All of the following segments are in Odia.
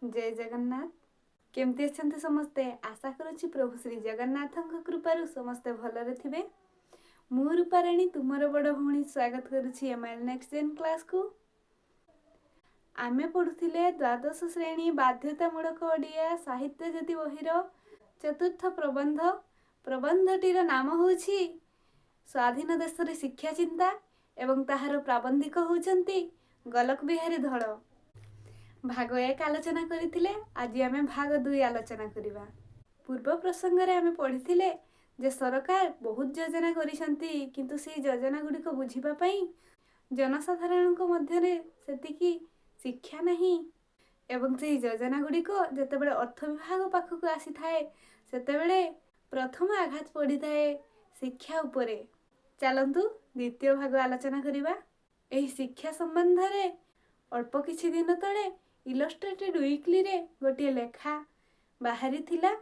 जय जगन्नाथ। केमती अच्छे समस्ते? आशा करुच्ची प्रभु श्री जगन्नाथ कृपारू समस्ते भलरे थिबे। मु रूपाराणी तुमर बड़ भौणी स्वागत करुच्ची एमआईएल नेक्स्ट जेन क्लास को। आमे पढ़ुथिले द्वादश श्रेणी बाध्यतामूलक ओडिया साहित्य ज्योति बहिर चतुर्थ प्रबंध। प्रबंधटीर नाम होछि स्वाधीन देशर शिक्षा चिंता एवं ताहार प्राबंधिक होउछंती गोलक बिहारी धड़। भाग 1 आलोचना करिथिले, आज आमे भाग 2 आलोचना करिबा। पूर्व प्रसंग रे आमे पढ़िथिले जे सरकार बहुत योजना करिसंती, किंतु से योजना गुडी को बुझिबा पई जनसाधारण को मध्य रे सेतिकी शिक्षा नहीं एवं से योजना गुडी को जेतेबेले अर्थ विभाग पाखक आसी थाए सेतेबेले प्रथम आघात पड़ी थाए शिक्षा उपरे। चलंतु द्वितीय भाग आलोचना करिबा। एही शिक्षा संबंध रे अल्प किछि दिन तळे इलस्ट्रेटेड वीकली रे गोटे लेखा बाहरी थिला।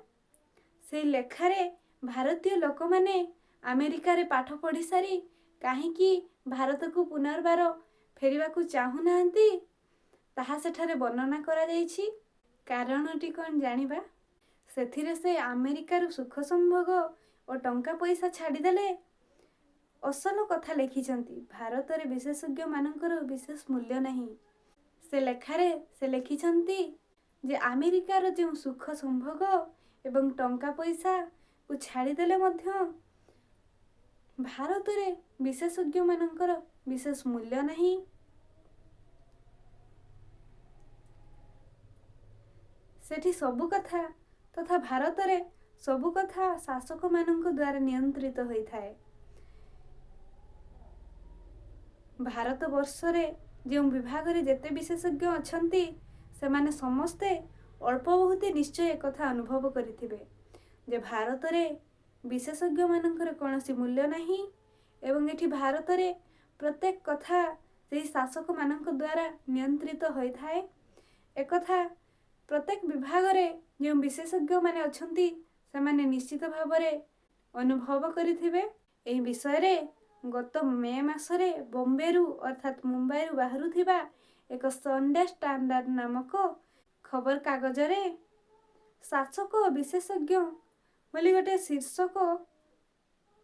से लेखा रे भारतीय लोक माने अमेरिका रे पाठ पढ़ी सारी काहेकि भारत को पुनर्बार फेरिबा को चाहू नाहंती ताहा सेठारे वर्णना करा जाइछि। कारणटी कोन जानिबा। सेथिरे से अमेरिका रो सुख संभोग और टंका पैसा छाड़ी देले असल कथा लिखिछंती। भारत रे विशेषज्ञ मानकर विशेष मूल्य नहीं। से लेखारे से लिखिछंती जे अमेरिका रो जो सुख संभोग एवं टंका पैसा को छाड़ी देले मध्य भारत रे विशेषज्ञ मानकर विशेष मूल्य नहीं। सेठी सबु कथा तथा भारत रे सबु कथा शासक मानक द्वारा नियंत्रित होई थाए। भारत वर्ष रे जो विभाग रे जेते विशेषज्ञ अछंती से माने समस्ते अल्प बहुत निश्चय एक कथा अनुभव करिथिबे जे भारत रे विशेषज्ञ मानकर कोनोसी मूल्य नहीं एवं एठी भारत रे प्रत्येक कथा सेही शासक मानक द्वारा नियंत्रित होई थाए। एक कथा प्रत्येक विभाग रे जो विशेषज्ञ माने अछंती से माने निश्चित भाव रे अनुभव करिथिबे। एही विषय रे गत मे मासरे बॉम्बेरू अर्थात मुंबईरू बाहरु थिबा एक संडे स्टैंडर्ड नामक खबर कागज रे शासक विशेषज्ञ बोली गोटे शीर्षक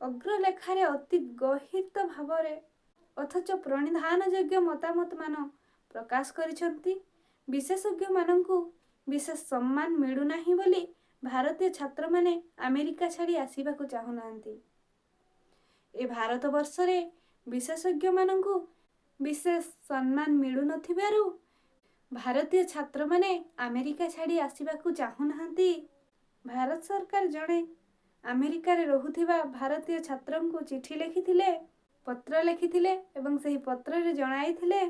अग्रलेखारे अति गहित भाव रे अथच प्रणिधान योग्य मतामत मान प्रकाश करिसंती। विशेषज्ञ माननकु विशेष सम्मान मिलु नाही बोली भारतीय छात्र माने अमेरिका छाड़ी आसीबा को चाहू नाहंती। ए भारत वर्ष रे विशेषज्ञ माननकु विशेष सम्मान मिलु नथिबारु भारतीय छात्र माने अमेरिका छाड़ी आसीबा को चाहू नाहंती। भारत सरकार जणे अमेरिका रे रहुथिबा भारतीय छात्रन को चिठी लिखिथिले, पत्र लिखिथिले एवं सही पत्र रे जणाइथिले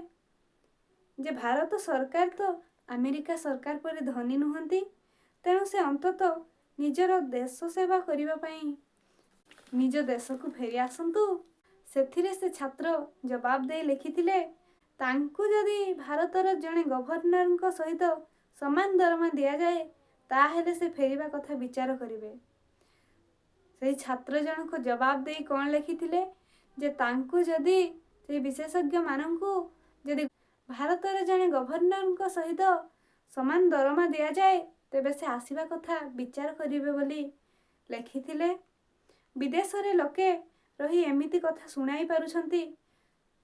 जे भारत सरकार तो अमेरिका सरकार पर धनी नुहंती, तेणु से अंतत निजर देश सेवा करिबा पई निज देश को फेरी आसंतु। सेथिरे से छात्र जवाब दे लिखिथिले तांकु जदि भारतर जणे गवर्नर सहित समान दरमा दिया जाए ताहेले से फेरिबा कथा विचार करिवे। से छात्र जनक जवाब दे कौन लिखिथिले जे तांकु जदि से विशेषज्ञ माननकु जदि भारतर जणे गवर्नर सहित समान दरमा दिया जाए तेबे से आसीबा कथा विचार करिवे बोली लिखिथिले। विदेश रे लोके रही एमिति कथा सुनाई पारुछंती,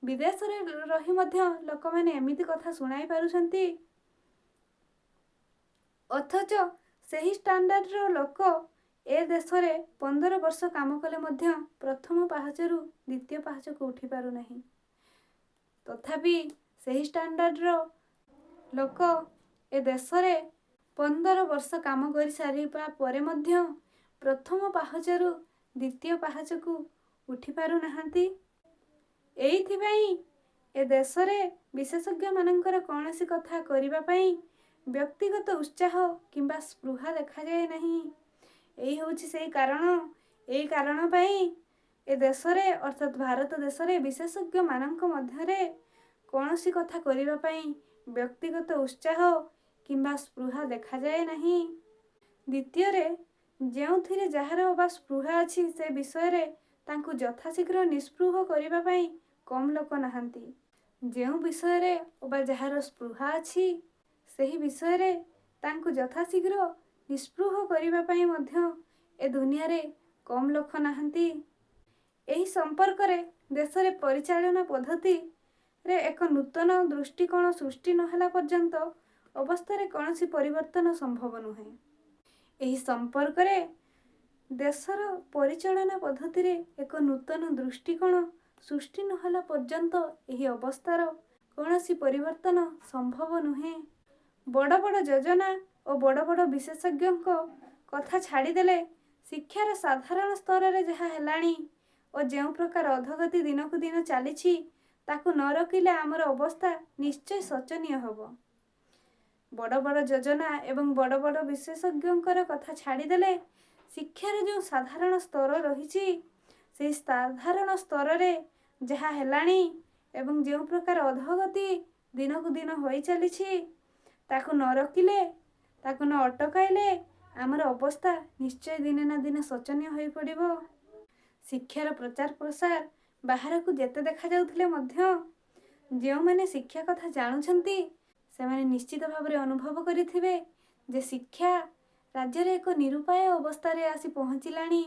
विदेश रे रही मध्य लोक माने एमिति कथा सुनाई पारुछंती अथच सही स्टैंडर्ड रो लोक ए देश रे 15 वर्ष काम कले मध्य प्रथम पाहचरू द्वितीय पाहच को उठी पारु नहीं। तथापि सही स्टैंडर्ड रो लोक ए देश रे 15 वर्ष काम करि सारिबा परे मध्य प्रथम पाहचरू द्वितीय पाहच को उठी पारु नाहंती। एइथि पई ए देश रे विशेषज्ञ मानकर कोनोसी कथा करिबा पई व्यक्तिगत उत्साह किंबा स्पृहा देखा जाए नहीं। एही होछि सेही कारण। एही कारण पई ए देश रे अर्थात भारत देश रे विशेषज्ञ मानक मध्य रे कोनोसी कथा करिबा पई व्यक्तिगत उत्साह किंबा स्पृहा देखा जाए नहीं। द्वितीय रे जेउथिरे जहार बा स्पृहा अछि से विषय रे तांकु यथाशीघ्र निस्पृह करिबा पई कम लोक नाहंती। जेउ विषय रे बा जहार स्पृहा अछि सेही विषय रे ତାଙ୍କୁ ଯଥାଶୀଘ୍ର ନିସ୍ପୃହ କରିବା ପାଇଁ ମଧ୍ୟ ଏ ଦୁନିଆରେ କମ୍ ଲୋକ ନାହାନ୍ତି। ଏହି ସମ୍ପର୍କରେ ଦେଶରେ ପରିଚାଳନା ପଦ୍ଧତିରେ ଏକ ନୂତନ ଦୃଷ୍ଟିକୋଣ ସୃଷ୍ଟି ନହେଲା ପର୍ଯ୍ୟନ୍ତ ଅବସ୍ଥାରେ କୌଣସି ପରିବର୍ତ୍ତନ ସମ୍ଭବ ନୁହେଁ। ଏହି ସମ୍ପର୍କରେ ଦେଶର ପରିଚାଳନା ପଦ୍ଧତିରେ ଏକ ନୂତନ ଦୃଷ୍ଟିକୋଣ ସୃଷ୍ଟି ନହେଲା ପର୍ଯ୍ୟନ୍ତ ଏହି ଅବସ୍ଥାର କୌଣସି ପରିବର୍ତ୍ତନ ସମ୍ଭବ ନୁହେଁ। ବଡ଼ ବଡ଼ ଯୋଜନା ଓ ବଡ଼ ବଡ଼ ବିଶେଷଜ୍ଞଙ୍କ କଥା ଛାଡ଼ିଦେଲେ ଶିକ୍ଷାର ସାଧାରଣ ସ୍ତରରେ ଯାହା ହେଲାଣି ଓ ଯେଉଁ ପ୍ରକାର ଅଧୋଗତି ଦିନକୁ ଦିନ ଚାଲିଛି ତାକୁ ନ ରୋକିଲେ ଆମର ଅବସ୍ଥା ନିଶ୍ଚୟ ଶୋଚନୀୟ ହେବ। ବଡ଼ ବଡ଼ ଯୋଜନା ଏବଂ ବଡ଼ ବଡ଼ ବିଶେଷଜ୍ଞଙ୍କର କଥା ଛାଡ଼ିଦେଲେ ଶିକ୍ଷାର ଯେଉଁ ସାଧାରଣ ସ୍ତର ରହିଛି ସେହି ସାଧାରଣ ସ୍ତରରେ ଯାହା ହେଲାଣି ଏବଂ ଯେଉଁ ପ୍ରକାର ଅଧୋଗତି ଦିନକୁ ଦିନ ହୋଇ ଚାଲିଛି ତାକୁ ନ ରୋକିଲେ, ତାକୁ ନ ଅଟକାଇଲେ ଆମର ଅବସ୍ଥା ନିଶ୍ଚୟ ଦିନେ ନା ଦିନେ ଶୋଚନୀୟ ହୋଇପଡ଼ିବ। ଶିକ୍ଷାର ପ୍ରଚାର ପ୍ରସାର ବାହାରକୁ ଯେତେ ଦେଖାଯାଉଥିଲେ ମଧ୍ୟ ଯେଉଁମାନେ ଶିକ୍ଷା କଥା ଜାଣୁଛନ୍ତି ସେମାନେ ନିଶ୍ଚିତ ଭାବରେ ଅନୁଭବ କରିଥିବେ ଯେ ଶିକ୍ଷା ରାଜ୍ୟରେ ଏକ ନିରୁପାୟ ଅବସ୍ଥାରେ ଆସି ପହଞ୍ଚିଲାଣି।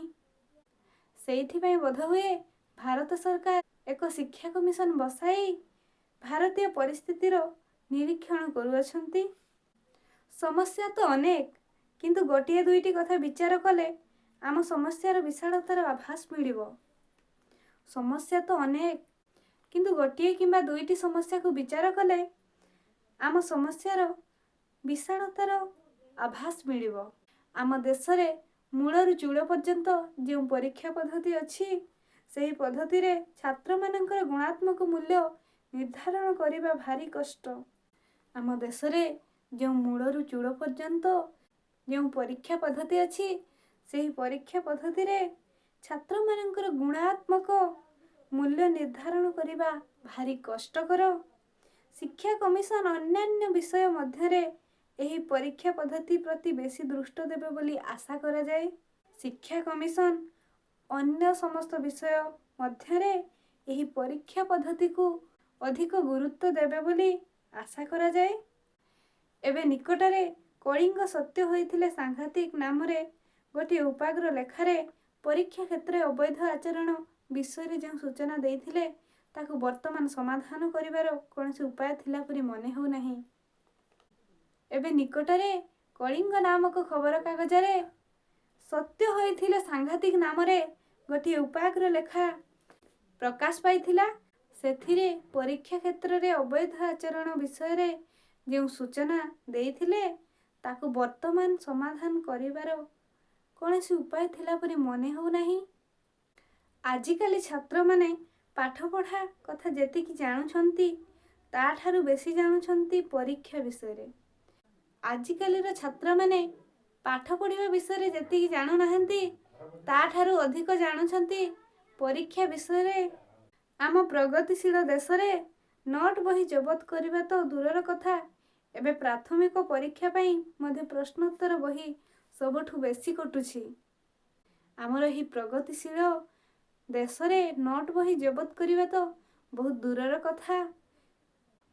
ସେଇଥିପାଇଁ ବୋଧହୁଏ ଭାରତ ସରକାର ଏକ ଶିକ୍ଷା କମିଶନ ବସାଇ ଭାରତୀୟ ପରିସ୍ଥିତିର ନିରୀକ୍ଷଣ କରୁଅଛନ୍ତି। ସମସ୍ୟା ତ ଅନେକ, କିନ୍ତୁ ଗୋଟିଏ ଦୁଇଟି କଥା ବିଚାର କଲେ ଆମ ସମସ୍ୟାର ବିଶାଳତାର ଆଭାସ ମିଳିବ। ସମସ୍ୟା ତ ଅନେକ, କିନ୍ତୁ ଗୋଟିଏ କିମ୍ବା ଦୁଇଟି ସମସ୍ୟାକୁ ବିଚାର କଲେ ଆମ ସମସ୍ୟାର ବିଶାଳତାର ଆଭାସ ମିଳିବ। ଆମ ଦେଶରେ ମୂଳରୁ ଚୂଳ ପର୍ଯ୍ୟନ୍ତ ଯେଉଁ ପରୀକ୍ଷା ପଦ୍ଧତି ଅଛି ସେହି ପଦ୍ଧତିରେ ଛାତ୍ରମାନଙ୍କର ଗୁଣାତ୍ମକ ମୂଲ୍ୟ ନିର୍ଦ୍ଧାରଣ କରିବା ଭାରି କଷ୍ଟ। ଆମ ଦେଶରେ ଯେଉଁ ମୂଳରୁ ଚୂଳ ପର୍ଯ୍ୟନ୍ତ ଯେଉଁ ପରୀକ୍ଷା ପଦ୍ଧତି ଅଛି ସେହି ପରୀକ୍ଷା ପଦ୍ଧତିରେ ଛାତ୍ରମାନଙ୍କର ଗୁଣାତ୍ମକ ମୂଲ୍ୟ ନିର୍ଦ୍ଧାରଣ କରିବା ଭାରି କଷ୍ଟକର। ଶିକ୍ଷା କମିଶନ ଅନ୍ୟାନ୍ୟ ବିଷୟ ମଧ୍ୟରେ ଏହି ପରୀକ୍ଷା ପଦ୍ଧତି ପ୍ରତି ବେଶୀ ଦୃଷ୍ଟି ଦେବେ ବୋଲି ଆଶା କରାଯାଏ। ଶିକ୍ଷା କମିଶନ ଅନ୍ୟ ସମସ୍ତ ବିଷୟ ମଧ୍ୟରେ ଏହି ପରୀକ୍ଷା ପଦ୍ଧତିକୁ ଅଧିକ ଗୁରୁତ୍ୱ ଦେବେ ବୋଲି ଆଶା କରାଯାଏ। ଏବେ ନିକଟରେ କଳିଙ୍ଗ ସତ୍ୟ ହୋଇଥିଲେ ସାଂଘାତିକ ନାମରେ ଗୋଟିଏ ଉପାଗ୍ର ଲେଖାରେ ପରୀକ୍ଷା କ୍ଷେତ୍ରରେ ଅବୈଧ ଆଚରଣ ବିଷୟରେ ଯେଉଁ ସୂଚନା ଦେଇଥିଲେ ତାକୁ ବର୍ତ୍ତମାନ ସମାଧାନ କରିବାର କୌଣସି ଉପାୟ ଥିଲା ପରି ମନେ ହେଉନାହିଁ। ଏବେ ନିକଟରେ କଳିଙ୍ଗ ନାମକ ଖବରକାଗଜରେ ସତ୍ୟ ହୋଇଥିଲେ ସାଂଘାତିକ ନାମରେ ଗୋଟିଏ ଉପାଗ୍ର ଲେଖା ପ୍ରକାଶ ପାଇଥିଲା। ସେଥିରେ ପରୀକ୍ଷା କ୍ଷେତ୍ରରେ ଅବୈଧ ଆଚରଣ ବିଷୟରେ ଯେଉଁ ସୂଚନା ଦେଇଥିଲେ ତାକୁ ବର୍ତ୍ତମାନ ସମାଧାନ କରିବାର କୌଣସି ଉପାୟ ଥିଲା ପରି ମନେ ହେଉନାହିଁ। ଆଜିକାଲି ଛାତ୍ରମାନେ ପାଠପଢ଼ା କଥା ଯେତିକି ଜାଣୁଛନ୍ତି ତାଠାରୁ ବେଶୀ ଜାଣୁଛନ୍ତି ପରୀକ୍ଷା ବିଷୟରେ। ଆଜିକାଲିର ଛାତ୍ରମାନେ ପାଠ ପଢ଼ିବା ବିଷୟରେ ଯେତିକି ଜାଣୁନାହାନ୍ତି ତାଠାରୁ ଅଧିକ ଜାଣୁଛନ୍ତି ପରୀକ୍ଷା ବିଷୟରେ। ଆମ ପ୍ରଗତିଶୀଳ ଦେଶରେ ନୋଟ୍ ବହି ଜବତ କରିବା ତ ଦୂରର କଥା, ଏବେ ପ୍ରାଥମିକ ପରୀକ୍ଷା ପାଇଁ ମଧ୍ୟ ପ୍ରଶ୍ନୋତ୍ତର ବହି ସବୁଠୁ ବେଶୀ କଟୁଛି। ଆମର ଏହି ପ୍ରଗତିଶୀଳ ଦେଶରେ ନୋଟ୍ ବହି ଜବତ କରିବା ତ ବହୁତ ଦୂରର କଥା,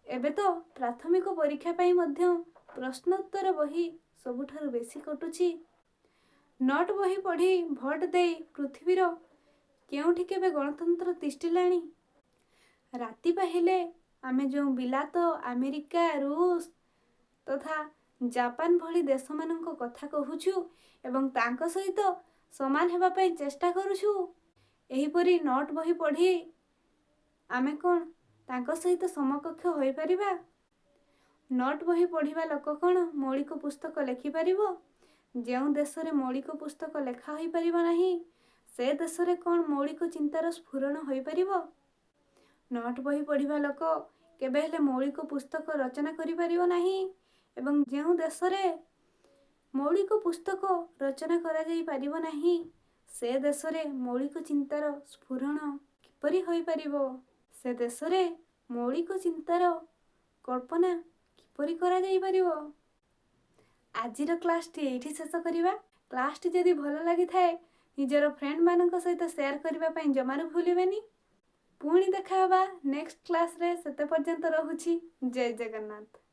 ଏବେ ତ ପ୍ରାଥମିକ ପରୀକ୍ଷା ପାଇଁ ମଧ୍ୟ ପ୍ରଶ୍ନୋତ୍ତର ବହି ସବୁଠାରୁ ବେଶୀ କଟୁଛି। ନୋଟ୍ ବହି ପଢ଼ି ଭୋଟ ଦେଇ ପୃଥିବୀର କେଉଁଠି କେବେ ଗଣତନ୍ତ୍ର ତିଷ୍ଠିଲାଣି? ରାତି ପାହିଲେ ଆମେ ଯେଉଁ ବିଲାତ, ଆମେରିକା, ରୁଷ ତଥା ଜାପାନ ଭଳି ଦେଶମାନଙ୍କ କଥା କହୁଛୁ ଏବଂ ତାଙ୍କ ସହିତ ସମାନ ହେବା ପାଇଁ ଚେଷ୍ଟା କରୁଛୁ, ଏହିପରି ନୋଟ୍ ବହି ପଢ଼ି ଆମେ କ'ଣ ତାଙ୍କ ସହିତ ସମକକ୍ଷ ହୋଇପାରିବା? ନୋଟ୍ ବହି ପଢ଼ିବା ଲୋକ କ'ଣ ମୌଳିକ ପୁସ୍ତକ ଲେଖିପାରିବ? ଯେଉଁ ଦେଶରେ ମୌଳିକ ପୁସ୍ତକ ଲେଖା ହୋଇପାରିବ ନାହିଁ ସେ ଦେଶରେ କ'ଣ ମୌଳିକ ଚିନ୍ତାର ସ୍ଫୁରଣ ହୋଇପାରିବ? ନୋଟ୍ ବହି ପଢ଼ିବା ଲୋକ କେବେ ହେଲେ ମୌଳିକ ପୁସ୍ତକ ରଚନା କରିପାରିବ ନାହିଁ ଏବଂ ଯେଉଁ ଦେଶରେ ମୌଳିକ ପୁସ୍ତକ ରଚନା କରାଯାଇ ପାରିବ ନାହିଁ ସେ ଦେଶରେ ମୌଳିକ ଚିନ୍ତାର ସ୍ଫୁରଣ କିପରି ହୋଇପାରିବ? ସେ ଦେଶରେ ମୌଳିକ ଚିନ୍ତାର କଳ୍ପନା କିପରି କରାଯାଇପାରିବ? ଆଜିର କ୍ଲାସ୍ଟି ଏଇଠି ଶେଷ କରିବା। କ୍ଲାସ୍ଟି ଯଦି ଭଲ ଲାଗିଥାଏ ନିଜର ଫ୍ରେଣ୍ଡମାନଙ୍କ ସହିତ ସେୟାର କରିବା ପାଇଁ ଜମାରୁ ଭୁଲିବେନି। ପୁଣି ଦେଖା ହେବା ନେକ୍ସଟ କ୍ଲାସ୍ରେ। ସେତେ ପର୍ଯ୍ୟନ୍ତ ରହୁଛି। ଜୟ ଜଗନ୍ନାଥ।